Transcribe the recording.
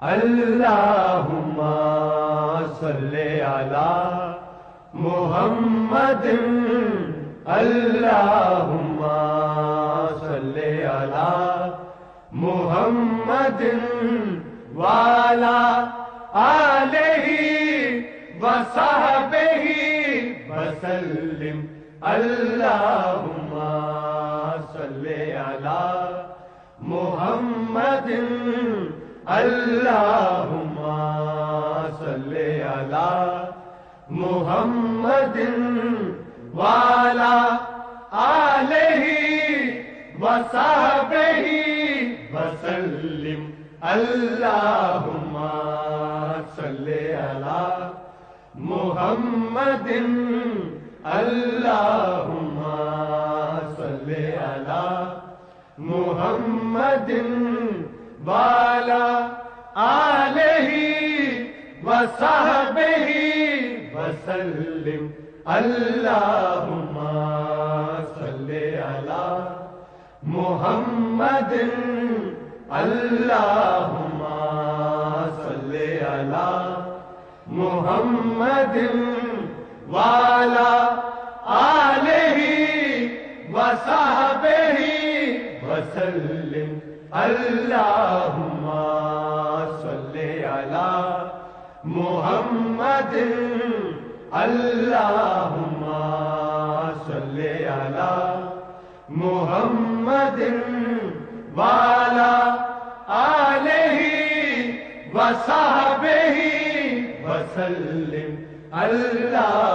اللہم صلی علی محمد اللہم صلی علی محمد وعلی آلہ وصحبہ وسلم اللہم صلی علی محمد اللہم صلی علی محمد وعلی آلہ وصحبہ وسلم اللہم صلی علی محمد اللہم صلی علی محمد وعلی آلہ وصحبہ وسلم اللہم صلی علی محمد اللہم صلی علی محمد وعلی آلہ وصحبہ وسلم اللہم صلی علی محمد اللہم صلی علی محمد وعلی آلہ وصحبہ وسلم اللہ